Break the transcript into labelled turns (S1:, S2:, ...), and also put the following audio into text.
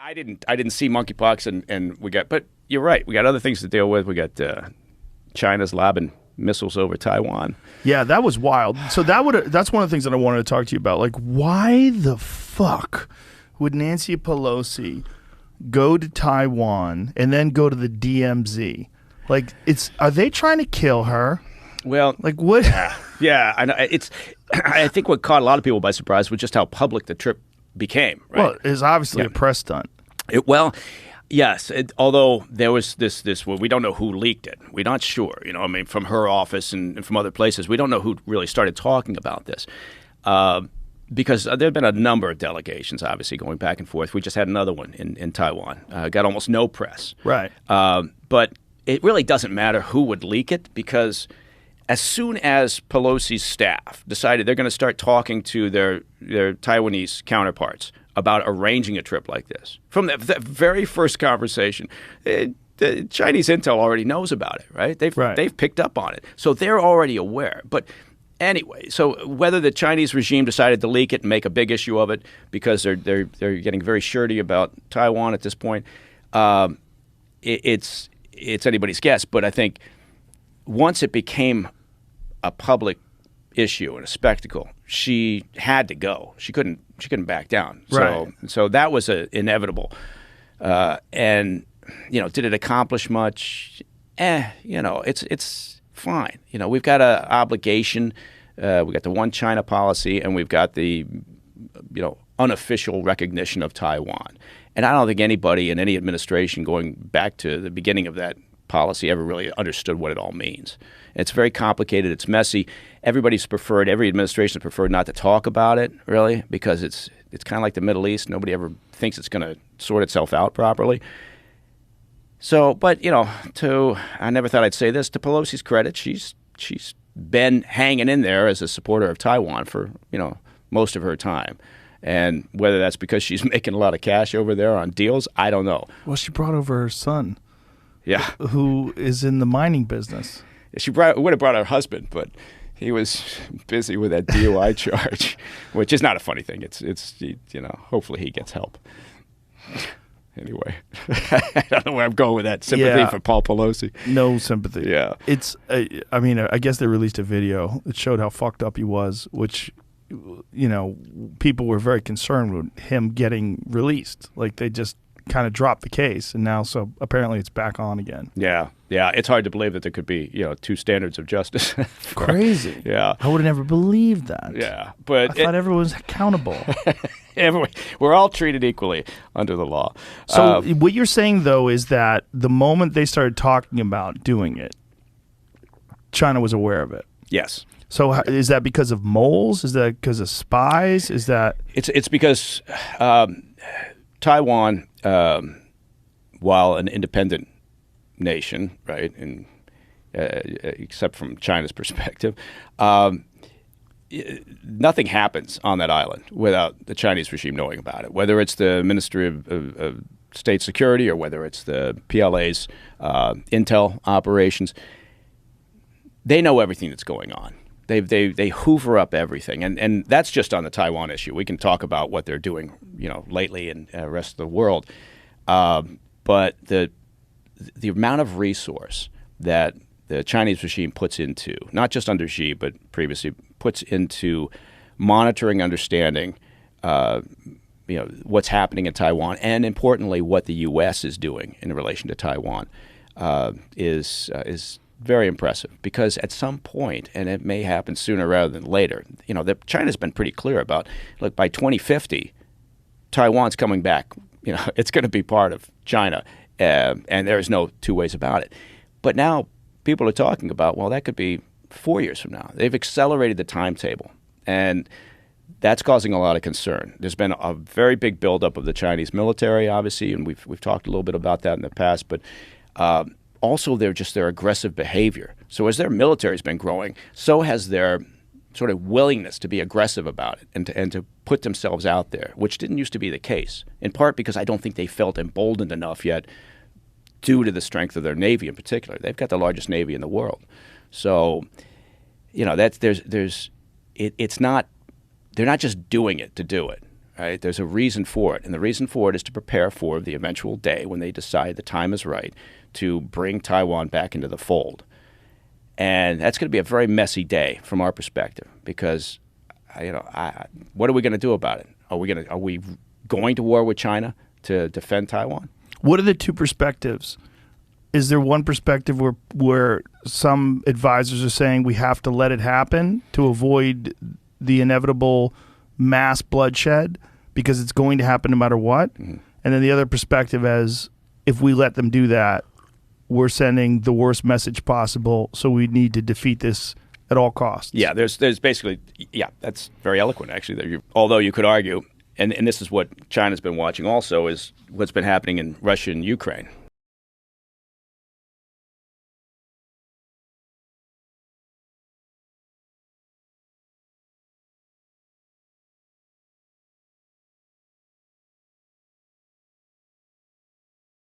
S1: I didn't see monkeypox, and but you're right. We got other things to deal with. We got China's lobbing missiles over Taiwan.
S2: Yeah, that was wild. So that's one of the things that I wanted to talk to you about. Like, why the fuck would Nancy Pelosi go to Taiwan and then go to the DMZ? Like, are they trying to kill her?
S1: Well,
S2: like what?
S1: Yeah, I know. I think what caught a lot of people by surprise was just how public the trip became. Right?
S2: Well, it's obviously a press stunt.
S1: Yes. Although there was this. Well, we don't know who leaked it. We're not sure. I mean, from her office and from other places, we don't know who really started talking about this. Because there have been a number of delegations, obviously, going back and forth. We just had another one in Taiwan. Got almost no press.
S2: Right.
S1: But it really doesn't matter who would leak it, because as soon as Pelosi's staff decided they're going to start talking to their Taiwanese counterparts about arranging a trip like this, from the very first conversation, the Chinese intel already knows about it, right? They've picked up on it. So they're already aware. But anyway, so whether the Chinese regime decided to leak it and make a big issue of it because they're getting very surety about Taiwan at this point, it's anybody's guess. But I think once it became a public issue and a spectacle, she had to go. She couldn't back down.
S2: Right.
S1: So that was inevitable. And did it accomplish much? It's fine. We've got an obligation. We got the One China policy, and we've got the unofficial recognition of Taiwan. And I don't think anybody in any administration going back to the beginning of that policy ever really understood what it all means. It's very complicated. It's messy. Every administration preferred not to talk about it, really, because it's kind of like the Middle East. Nobody ever thinks it's going to sort itself out properly. So, but I never thought I'd say this. To Pelosi's credit, she's been hanging in there as a supporter of Taiwan for most of her time. And whether that's because she's making a lot of cash over there on deals, I don't know.
S2: Well, she brought over her son.
S1: Yeah.
S2: Who is in the mining business.
S1: She would have brought her husband, but he was busy with that DUI charge, which is not a funny thing. It's hopefully he gets help. Anyway, I don't know where I'm going with that. Sympathy for Paul Pelosi.
S2: No sympathy.
S1: Yeah.
S2: It's, I guess they released a video that showed how fucked up he was, which, people were very concerned with him getting released. Like, they just kind of dropped the case, and now so apparently it's back on again.
S1: Yeah. It's hard to believe that there could be two standards of justice.
S2: Crazy.
S1: Yeah,
S2: I would have never believed that.
S1: Yeah, but
S2: I thought everyone was accountable.
S1: We're all treated equally under the law.
S2: So what you're saying though is that the moment they started talking about doing it, China was aware of it.
S1: Yes.
S2: So is that because of moles? Is that because of spies? Is that
S1: it's because Taiwan, while an independent nation, right, and except from China's perspective, nothing happens on that island without the Chinese regime knowing about it. Whether it's the Ministry of State Security or whether it's the PLA's intel operations, they know everything that's going on. They hoover up everything, and that's just on the Taiwan issue. We can talk about what they're doing, lately in the rest of the world, but the amount of resource that the Chinese regime puts into, not just under Xi, but previously puts into monitoring, understanding, what's happening in Taiwan, and importantly, what the U.S. is doing in relation to Taiwan, is very impressive. Because at some point, and it may happen sooner rather than later, China's been pretty clear about, look, by 2050, Taiwan's coming back. It's going to be part of China, and there's no two ways about it. But now people are talking about, well, that could be 4 years from now. They've accelerated the timetable, and that's causing a lot of concern. There's been a very big buildup of the Chinese military, obviously, and we've talked a little bit about that in the past, but also their aggressive behavior. So as their military's been growing, so has their sort of willingness to be aggressive about it and to put themselves out there, which didn't used to be the case, in part because I don't think they felt emboldened enough yet due to the strength of their Navy in particular. They've got the largest Navy in the world. So, it's not, they're not just doing it to do it, Right? There's a reason for it, and the reason for it is to prepare for the eventual day when they decide the time is right to bring Taiwan back into the fold. And that's going to be a very messy day from our perspective because, what are we going to do about it? Are we going to war with China to defend Taiwan?
S2: What are the two perspectives? Is there one perspective where some advisors are saying we have to let it happen to avoid the inevitable mass bloodshed because it's going to happen no matter what? Mm-hmm. And then the other perspective as if we let them do that, we're sending the worst message possible, so we need to defeat this at all costs.
S1: Yeah, there's basically, that's very eloquent, actually. Although you could argue, and this is what China's been watching also, is what's been happening in Russia and Ukraine,